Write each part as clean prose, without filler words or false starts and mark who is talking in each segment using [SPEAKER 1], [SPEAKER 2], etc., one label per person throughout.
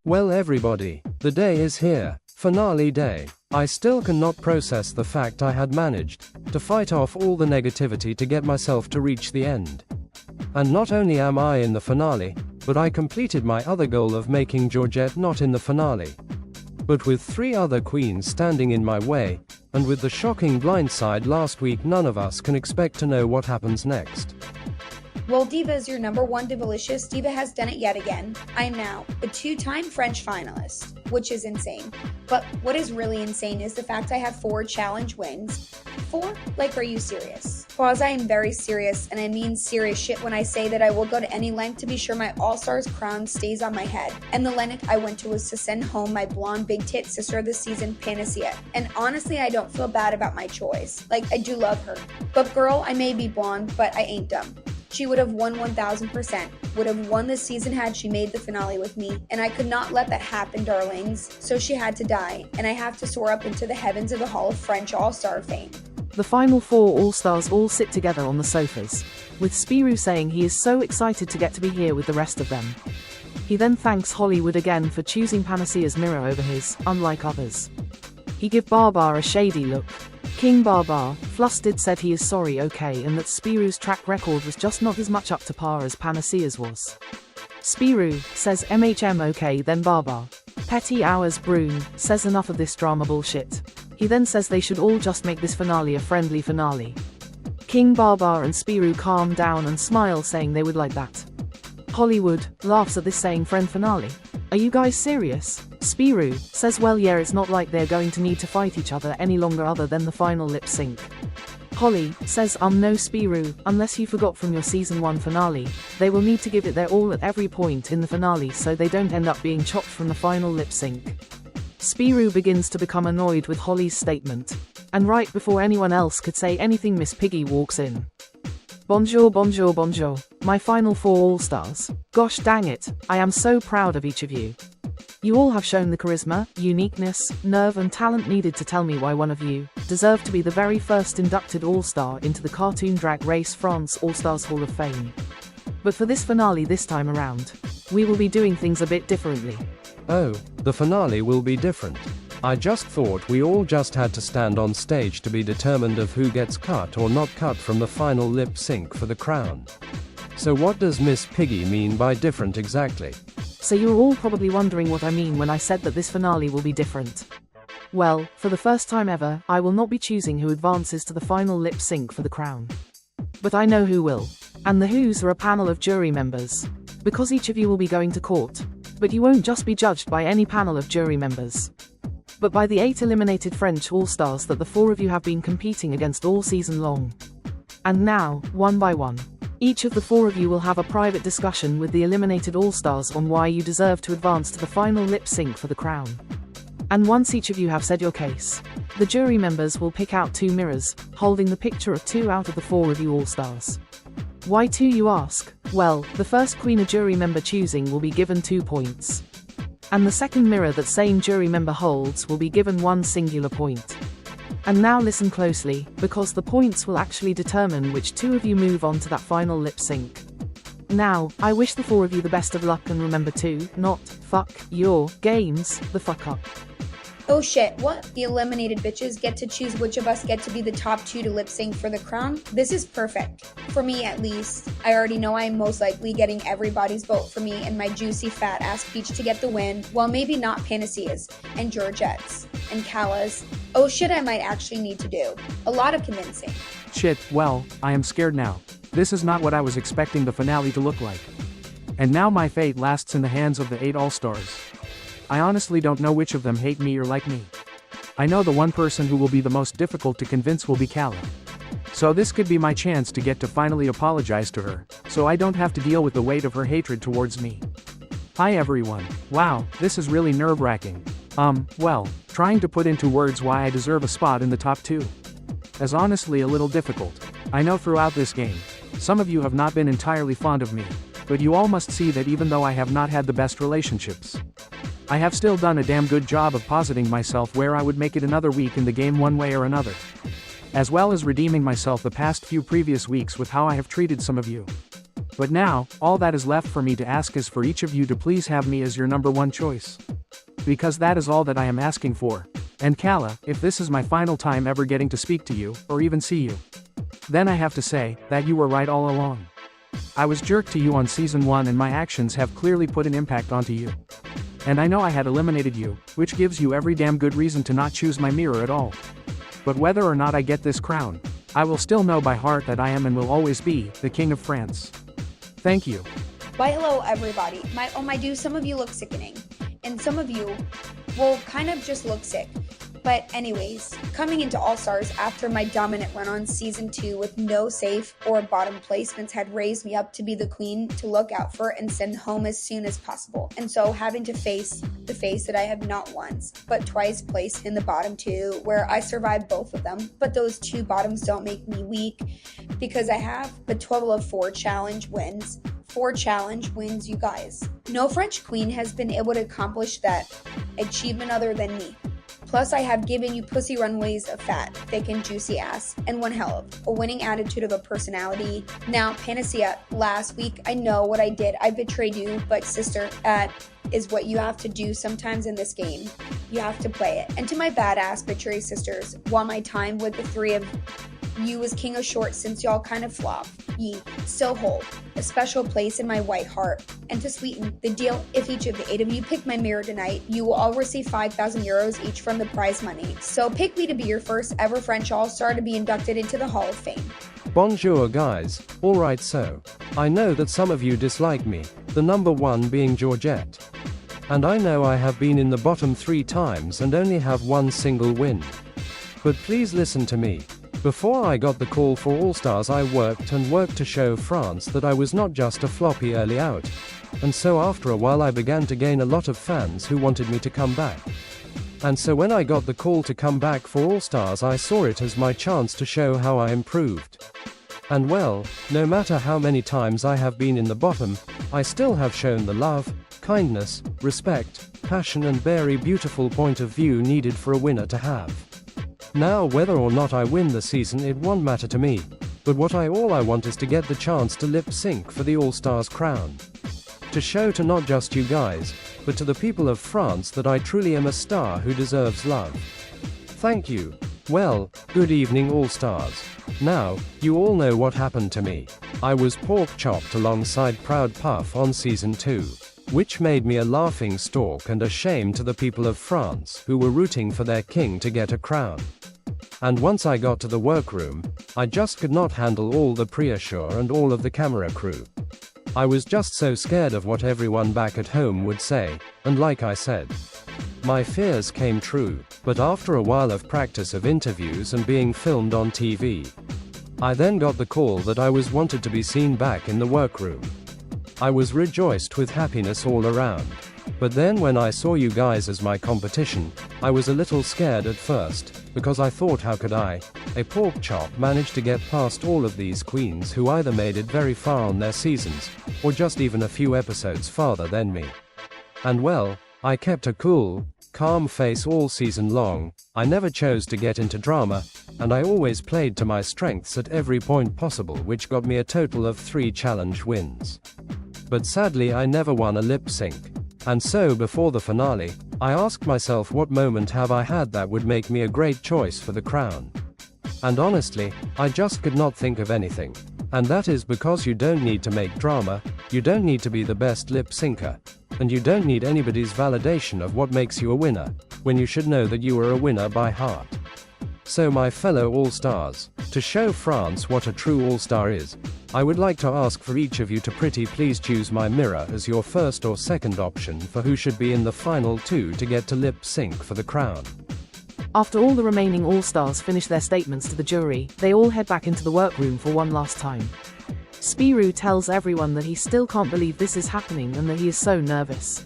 [SPEAKER 1] Well everybody, the day is here, finale day. I still cannot process the fact I had managed to fight off all the negativity to get myself to reach the end. And not only am I in the finale, but I completed my other goal of making Georgette not in the finale. But with 3 other queens standing in my way, and with the shocking blindside last week, none of us can expect to know what happens next.
[SPEAKER 2] Well, Diva is your number 1 Divalicious. Diva has done it yet again. I am now a 2-time French finalist, which is insane. But what is really insane is the fact I have 4 challenge wins. 4? Like, are you serious? Pause, I am very serious, and I mean serious shit when I say that I will go to any length to be sure my All-Stars crown stays on my head. And the length I went to was to send home my blonde big tit sister of the season, Panacea. And honestly, I don't feel bad about my choice. Like, I do love her. But girl, I may be blonde, but I ain't dumb. She would have won 1000%, would have won this season had she made the finale with me, and I could not let that happen, darlings, so she had to die, and I have to soar up into the heavens of the Hall of French All-Star fame.
[SPEAKER 3] The final 4 All-Stars all sit together on the sofas, with Spirou saying he is so excited to get to be here with the rest of them. He then thanks Hollywood again for choosing Panacea's mirror over his, unlike others. He give Barbar a shady look. King Barbar, flustered, said he is sorry, okay, and that Spirou's track record was just not as much up to par as Panacea's was. Spirou says okay, then Barbar, petty hours Brune, says enough of this drama bullshit. He then says they should all just make this finale a friendly finale. King Barbar and Spirou calm down and smile, saying they would like that. Hollywood laughs at this, saying friend finale? Are you guys serious? Spirou says well yeah, it's not like they're going to need to fight each other any longer other than the final lip sync. Holly says no Spirou, unless you forgot from your season 1 finale, they will need to give it their all at every point in the finale so they don't end up being chopped from the final lip sync. Spirou begins to become annoyed with Holly's statement, and right before anyone else could say anything, Miss Piggy walks in. Bonjour, bonjour, bonjour, my final 4 All-Stars. Gosh dang it, I am so proud of each of you. You all have shown the charisma, uniqueness, nerve and talent needed to tell me why one of you deserve to be the very first inducted All-Star into the Cartoon Drag Race France All-Stars Hall of Fame. But for this finale this time around, we will be doing things a bit differently.
[SPEAKER 1] Oh, the finale will be different. I just thought we all just had to stand on stage to be determined of who gets cut or not cut from the final lip sync for the crown. So what does Miss Piggy mean by different exactly?
[SPEAKER 3] So you're all probably wondering what I mean when I said that this finale will be different. Well, for the first time ever, I will not be choosing who advances to the final lip sync for the crown. But I know who will. And the who's are a panel of jury members. Because each of you will be going to court. But you won't just be judged by any panel of jury members, but by the 8 eliminated French All-Stars that the 4 of you have been competing against all season long. And now, one by one, each of the 4 of you will have a private discussion with the eliminated All-Stars on why you deserve to advance to the final lip sync for the crown. And once each of you have said your case, the jury members will pick out 2 mirrors, holding the picture of 2 out of the 4 of you All-Stars. Why 2, you ask? Well, the first queen a jury member choosing will be given 2 points. And the second mirror that same jury member holds will be given 1 singular point. And now listen closely, because the points will actually determine which 2 of you move on to that final lip sync. Now, I wish the 4 of you the best of luck, and remember to not fuck your games the fuck up.
[SPEAKER 2] Oh shit, what? The eliminated bitches get to choose which of us get to be the top 2 to lip sync for the crown? This is perfect. For me at least. I already know I am most likely getting everybody's vote for me and my juicy fat ass peach to get the win, while maybe not Panacea's, and Georgette's, and Calla's. Oh shit, I might actually need to do a lot of convincing.
[SPEAKER 4] Shit, well, I am scared now. This is not what I was expecting the finale to look like. And now my fate lasts in the hands of the 8 All-Stars. I honestly don't know which of them hate me or like me. I know the one person who will be the most difficult to convince will be Calla. So this could be my chance to get to finally apologize to her, so I don't have to deal with the weight of her hatred towards me. Hi everyone. Wow, this is really nerve-wracking. Well, trying to put into words why I deserve a spot in the top 2 is honestly a little difficult. I know throughout this game, some of you have not been entirely fond of me, but you all must see that even though I have not had the best relationships, I have still done a damn good job of positing myself where I would make it another week in the game one way or another. As well as redeeming myself the past few previous weeks with how I have treated some of you. But now, all that is left for me to ask is for each of you to please have me as your number one choice. Because that is all that I am asking for. And Kala, if this is my final time ever getting to speak to you, or even see you, then I have to say, that you were right all along. I was jerked to you on season 1 and my actions have clearly put an impact onto you. And I know I had eliminated you, which gives you every damn good reason to not choose my mirror at all. But whether or not I get this crown, I will still know by heart that I am and will always be, the King of France. Thank you.
[SPEAKER 2] Why hello everybody. My dude, some of you look sickening. And some of you, well, kind of just look sick. But anyways, coming into All-Stars after my dominant run on season 2 with no safe or bottom placements had raised me up to be the queen to look out for and send home as soon as possible. And so having to face the face that I have not once, but twice placed in the bottom 2 where I survived both of them. But those 2 bottoms don't make me weak because I have a total of 4 challenge wins. 4 challenge wins, you guys. No French queen has been able to accomplish that achievement other than me. Plus, I have given you pussy runways of fat, thick, and juicy ass, and one hell of a winning attitude of a personality. Now, Panacea, last week, I know what I did. I betrayed you, but sister, that is what you have to do sometimes in this game. You have to play it. And to my badass betray sisters, while my time with the 3 of you was king of short since y'all kind of flop, ye still hold a special place in my white heart. And to sweeten the deal, if each of the 8 of you pick my mirror tonight, you will all receive 5,000 euros each from the prize money. So pick me to be your first ever French All-Star to be inducted into the Hall of Fame.
[SPEAKER 1] Bonjour guys, alright so. I know that some of you dislike me, the number 1 being Georgette. And I know I have been in the bottom 3 times and only have 1 single win. But please listen to me. Before I got the call for All-Stars I worked to show France that I was not just a floppy early out. And so after a while I began to gain a lot of fans who wanted me to come back. And so when I got the call to come back for All-Stars I saw it as my chance to show how I improved. And well, no matter how many times I have been in the bottom, I still have shown the love, kindness, respect, passion and very beautiful point of view needed for a winner to have. Now whether or not I win the season it won't matter to me, but all I want is to get the chance to lip sync for the All-Stars crown. To show to not just you guys, but to the people of France that I truly am a star who deserves love. Thank you. Well, good evening All-Stars. Now, you all know what happened to me. I was pork chopped alongside Proud Puff on season 2. Which made me a laughing stock and a shame to the people of France who were rooting for their king to get a crown. And once I got to the workroom, I just could not handle all the pressure and all of the camera crew. I was just so scared of what everyone back at home would say, and like I said, my fears came true. But after a while of practice of interviews and being filmed on TV, I then got the call that I was wanted to be seen back in the workroom. I was rejoiced with happiness all around. But then when I saw you guys as my competition, I was a little scared at first, because I thought how could I, a pork chop, manage to get past all of these queens who either made it very far on their seasons, or just even a few episodes farther than me. And well, I kept a cool, calm face all season long, I never chose to get into drama, and I always played to my strengths at every point possible, which got me a total of 3 challenge wins. But sadly I never won a lip sync. And so before the finale, I asked myself what moment have I had that would make me a great choice for the crown. And honestly, I just could not think of anything. And that is because you don't need to make drama, you don't need to be the best lip syncer, and you don't need anybody's validation of what makes you a winner, when you should know that you are a winner by heart. So my fellow All-Stars, to show France what a true All-Star is, I would like to ask for each of you to pretty please choose my mirror as your first or second option for who should be in the final 2 to get to lip sync for the crown.
[SPEAKER 3] After all the remaining All-Stars finish their statements to the jury, they all head back into the workroom for one last time. Spirou tells everyone that he still can't believe this is happening and that he is so nervous.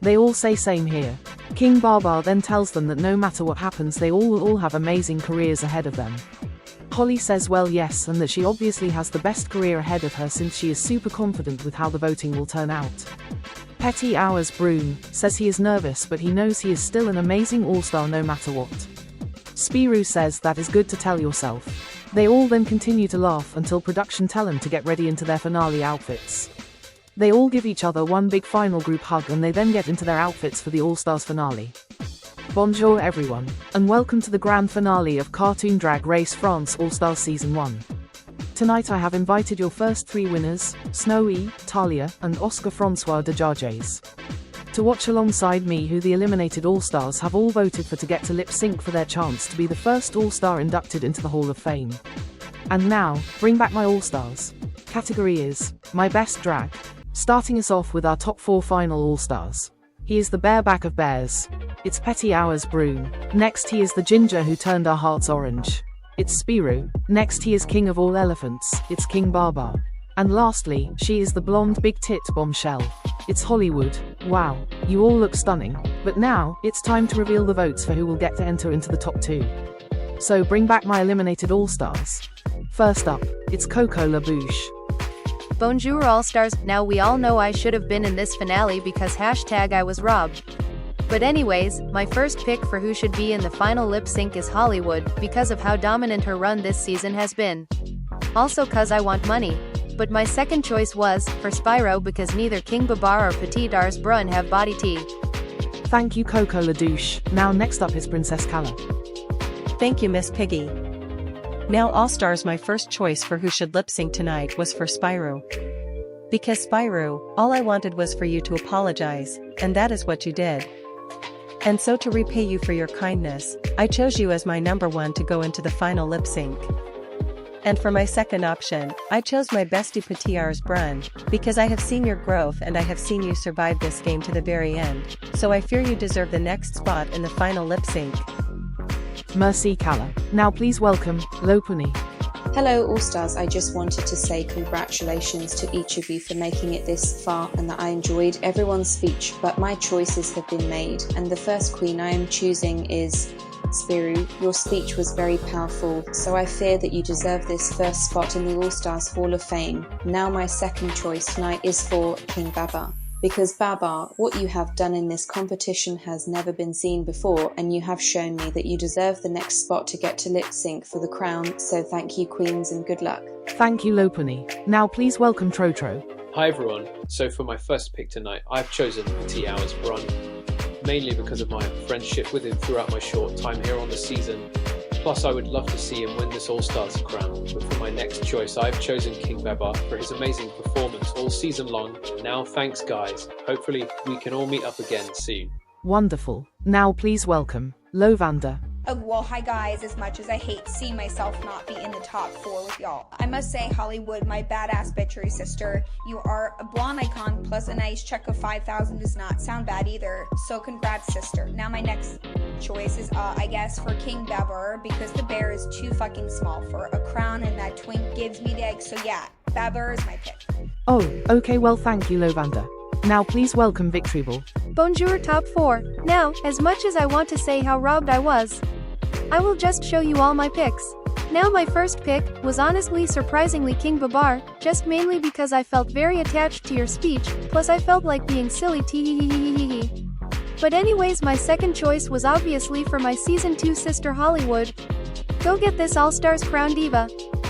[SPEAKER 3] They all say same here. King Barbar then tells them that no matter what happens they will all have amazing careers ahead of them. Holly says well yes, and that she obviously has the best career ahead of her since she is super confident with how the voting will turn out. Petty Hours Brune says he is nervous but he knows he is still an amazing all-star no matter what. Spirou says that is good to tell yourself. They all then continue to laugh until production tell them to get ready into their finale outfits. They all give each other one big final group hug and they then get into their outfits for the All-Stars finale. Bonjour everyone, and welcome to the grand finale of Cartoon Drag Race France All-Stars Season 1. Tonight I have invited your first 3 winners, Snowy, Talia, and Oscar Francois de Jarges, to watch alongside me who the eliminated All-Stars have all voted for to get to lip-sync for their chance to be the first All-Star inducted into the Hall of Fame. And now, bring back my All-Stars. Category is My Best Drag. Starting us off with our top 4 final All-Stars. He is the bareback of bears. It's Petty Hours Brune. Next he is the ginger who turned our hearts orange. It's Spirou. Next he is king of all elephants. It's King Baba. And lastly, she is the blonde big tit bombshell. It's Hollywood. Wow, you all look stunning. But now, it's time to reveal the votes for who will get to enter into the top 2. So bring back my eliminated All-Stars. First up, it's Coco LaBouche.
[SPEAKER 5] Bonjour All-Stars, now we all know I should have been in this finale because #I was robbed. But anyways, my first pick for who should be in the final lip sync is Hollywood, because of how dominant her run this season has been. Also cause I want money. But my second choice was, for Spyro because neither King Babar or Petit Ars Brun have body tea.
[SPEAKER 3] Thank you Coco LaDouche. Now next up is Princess Kala.
[SPEAKER 6] Thank you Miss Piggy. Now All-Stars, my first choice for who should lip-sync tonight was for Spyro. Because Spyro, all I wanted was for you to apologize, and that is what you did. And so to repay you for your kindness, I chose you as my number 1 to go into the final lip-sync. And for my second option, I chose my bestie Petit Ars Brun, because I have seen your growth and I have seen you survive this game to the very end, so I fear you deserve the next spot in the final lip-sync.
[SPEAKER 3] Merci Kala. Now please welcome, Lopuni.
[SPEAKER 7] Hello All-Stars, I just wanted to say congratulations to each of you for making it this far and that I enjoyed everyone's speech, but my choices have been made and the first queen I am choosing is Spirou. Your speech was very powerful, so I fear that you deserve this first spot in the All-Stars Hall of Fame. Now my second choice tonight is for King Baba. Because Baba, what you have done in this competition has never been seen before, and you have shown me that you deserve the next spot to get to lip sync for the crown, so thank you queens and good luck.
[SPEAKER 3] Thank you Lopuni. Now please welcome Trotro.
[SPEAKER 8] Hi everyone, so for my first pick tonight, I've chosen Petit Hours Brun, mainly because of my friendship with him throughout my short time here on the season. Plus I would love to see him win this All-Stars crown, but for my next choice I've chosen King Baba for his amazing performance all season long. Now thanks guys, hopefully we can all meet up again soon.
[SPEAKER 3] Wonderful. Now please welcome, Lovander.
[SPEAKER 2] Well, hi guys, as much as I hate seeing myself not be in the top 4 with y'all, I must say, Hollywood, my badass bitchery sister, you are a blonde icon plus a nice check of 5,000 does not sound bad either, so congrats sister. Now my next choice is, I guess, for King Babar, because the bear is too fucking small for a crown and that twink gives me the egg, so yeah, Babar is my pick.
[SPEAKER 3] Oh, okay well thank you Lovander. Now please welcome Victory Ball.
[SPEAKER 5] Bonjour top 4. Now, as much as I want to say how robbed I was, I will just show you all my picks. Now my first pick was honestly surprisingly King Babar, just mainly because I felt very attached to your speech, plus I felt like being silly tee. But anyways, my second choice was obviously for my season 2 sister Hollywood. Go get this All-Stars crown diva.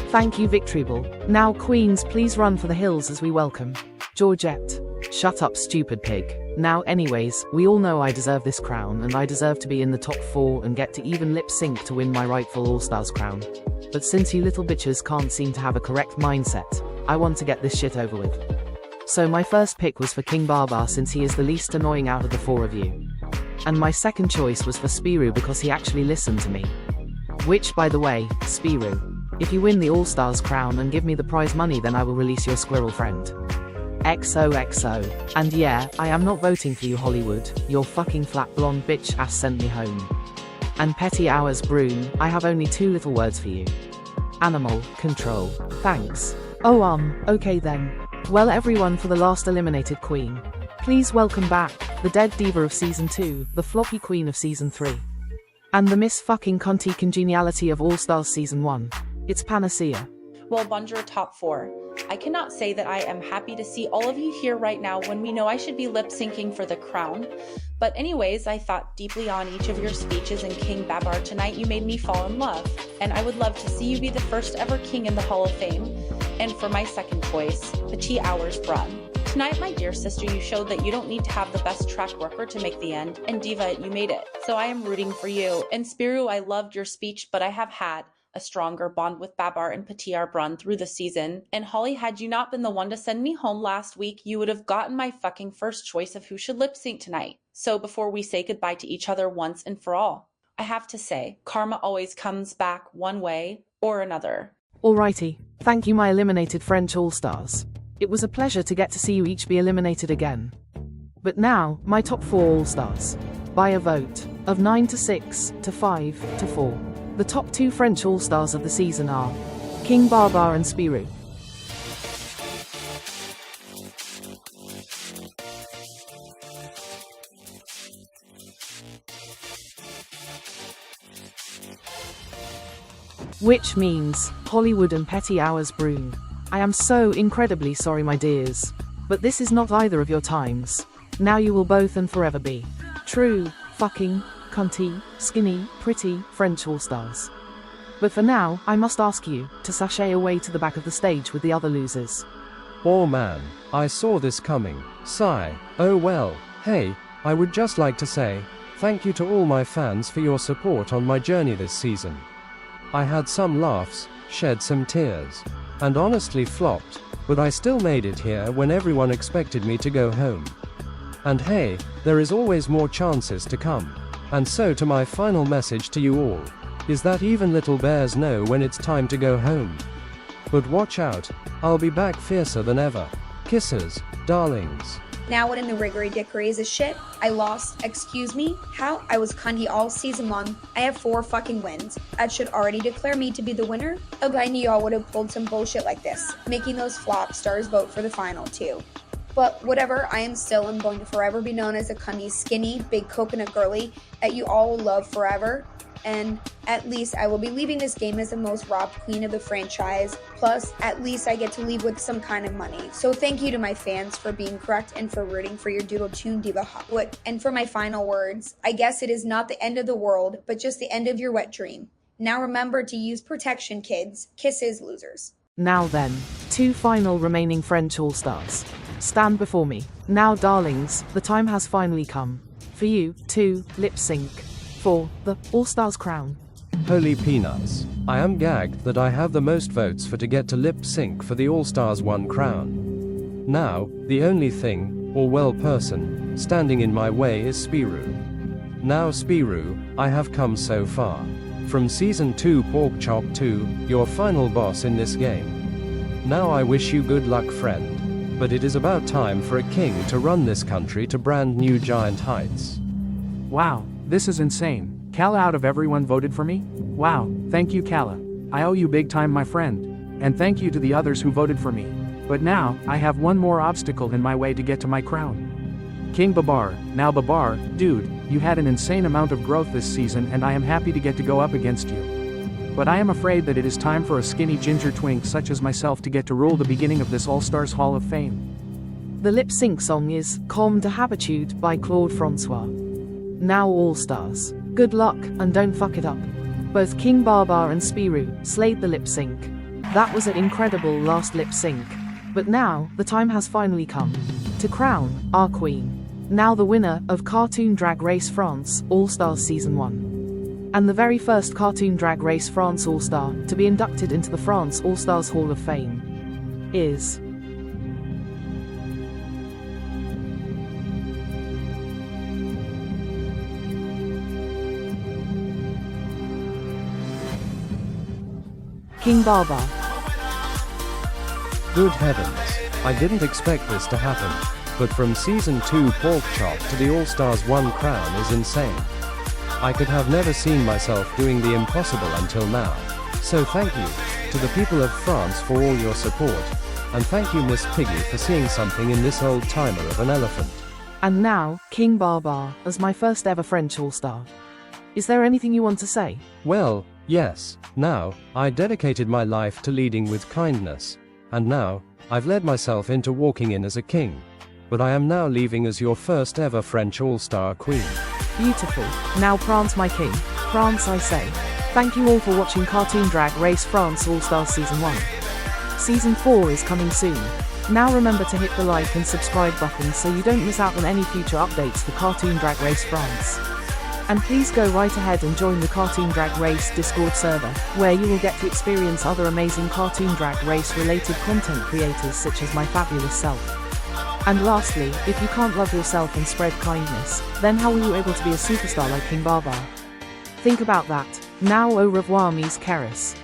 [SPEAKER 3] Thank you Victory Ball. Now queens please run for the hills as we welcome Georgette. Shut up stupid pig. Now anyways, we all know I deserve this crown and I deserve to be in the top 4 and get to even lip sync to win my rightful All-Stars crown. But since you little bitches can't seem to have a correct mindset, I want to get this shit over with. So my first pick was for King Baba since he is the least annoying out of the 4 of you. And my second choice was for Spirou because he actually listened to me. Which by the way, Spirou, if you win the All-Stars crown and give me the prize money then I will release your squirrel friend. XOXO. And yeah, I am not voting for you Hollywood, your fucking flat blonde bitch ass sent me home. And Petty Hours Brune, I have only 2 little words for you. Animal control. Thanks. Oh okay then. Well everyone, for the last eliminated queen, please welcome back, the dead diva of season 2, the floppy queen of season 3. And the Miss fucking Conti congeniality of All-Stars season 1. It's Panacea.
[SPEAKER 9] Well, Bonjour top 4. I cannot say that I am happy to see all of you here right now when we know I should be lip syncing for the crown. But anyways, I thought deeply on each of your speeches, and King Babar, tonight you made me fall in love. And I would love to see you be the first ever king in the Hall of Fame. And for my second choice, Petit Hours Brun. Tonight, my dear sister, you showed that you don't need to have the best track record to make the end, and Diva, you made it. So I am rooting for you. And Spiru, I loved your speech, but I have had a stronger bond with Babar and Petit Brun through the season. And Holly, had you not been the one to send me home last week, you would have gotten my fucking first choice of who should lip sync tonight. So before we say goodbye to each other once and for all, I have to say, karma always comes back one way or another.
[SPEAKER 3] Alrighty, thank you my eliminated French All-Stars. It was a pleasure to get to see you each be eliminated again. But now, my top 4 All-Stars. By a vote of 9 to 6 to 5 to 4. The top 2 French All-Stars of the season are King Babar and Spirou. Which means Hollywood and Petit Hours Brun. I am so incredibly sorry, my dears. But this is not either of your times. Now you will both and forever be true, fucking, cunty, skinny, pretty French All-Stars. But for now, I must ask you to sashay away to the back of the stage with the other losers.
[SPEAKER 1] Oh man, I saw this coming. Sigh. Oh well. Hey, I would just like to say thank you to all my fans for your support on my journey this season. I had some laughs, shed some tears, and honestly flopped, but I still made it here when everyone expected me to go home. And hey, there is always more chances to come. And so to my final message to you all, is that even little bears know when it's time to go home. But watch out, I'll be back fiercer than ever. Kisses, darlings.
[SPEAKER 2] Now what in the riggery dickory is a shit? I lost, excuse me? How? I was cunty all season long. I have 4 fucking wins. That should already declare me to be the winner. Oh, I knew y'all would have pulled some bullshit like this, making those flop stars vote for the final too. But whatever, I am still and going to forever be known as a cunty, skinny, big coconut girly that you all will love forever. And at least I will be leaving this game as the most robbed queen of the franchise. Plus, at least I get to leave with some kind of money. So thank you to my fans for being correct and for rooting for your doodle tune diva Hotwood. And for my final words, I guess it is not the end of the world, but just the end of your wet dream. Now remember to use protection, kids. Kisses, losers.
[SPEAKER 3] Now then, 2 final remaining French All-Stars. Stand before me. Now darlings, the time has finally come for you to lip sync for the All-Stars crown.
[SPEAKER 1] Holy peanuts. I am gagged that I have the most votes for to get to lip sync for the All-Stars 1 crown. Now, the only thing, or well person, standing in my way is Spirou. Now Spirou, I have come so far. From Season 2 Pork Chop to your final boss in this game. Now I wish you good luck, friend. But it is about time for a king to run this country to brand new giant heights.
[SPEAKER 4] Wow, this is insane. Kala out of everyone voted for me? Wow, thank you Kala. I owe you big time, my friend. And thank you to the others who voted for me. But now, I have one more obstacle in my way to get to my crown. King Babar. Now Babar, dude, you had an insane amount of growth this season and I am happy to get to go up against you. But I am afraid that it is time for a skinny ginger twink such as myself to get to rule the beginning of this All-Stars Hall of Fame.
[SPEAKER 3] The lip sync song is Comme de Habitude by Claude Francois. Now All-Stars. Good luck, and don't fuck it up. Both King Babar and Spirou slayed the lip sync. That was an incredible last lip sync. But now, the time has finally come to crown our queen. Now the winner of Cartoon Drag Race France All-Stars Season 1. And the very first Cartoon Drag Race France All-Star to be inducted into the France All-Stars Hall of Fame is... King Babar.
[SPEAKER 1] Good heavens. I didn't expect this to happen. But from Season 2 Pork Chop to the All-Stars 1 crown is insane. I could have never seen myself doing the impossible until now. So thank you to the people of France for all your support. And thank you Miss Piggy for seeing something in this old timer of an elephant.
[SPEAKER 3] And now, King Babar, as my first ever French All-Star. Is there anything you want to say?
[SPEAKER 1] Well, Yes, now, I dedicated my life to leading with kindness. And now, I've led myself into walking in as a king. But I am now leaving as your first ever French All-Star Queen.
[SPEAKER 3] Beautiful. Now prance my king. Prance I say. Thank you all for watching Cartoon Drag Race France All-Stars Season 1. Season 4 is coming soon. Now remember to hit the like and subscribe buttons so you don't miss out on any future updates for Cartoon Drag Race France. And please go right ahead and join the Cartoon Drag Race Discord server, where you will get to experience other amazing Cartoon Drag Race related content creators such as my fabulous self. And lastly, if you can't love yourself and spread kindness, then how were you able to be a superstar like King Baba? Think about that. Now au revoir mes caros.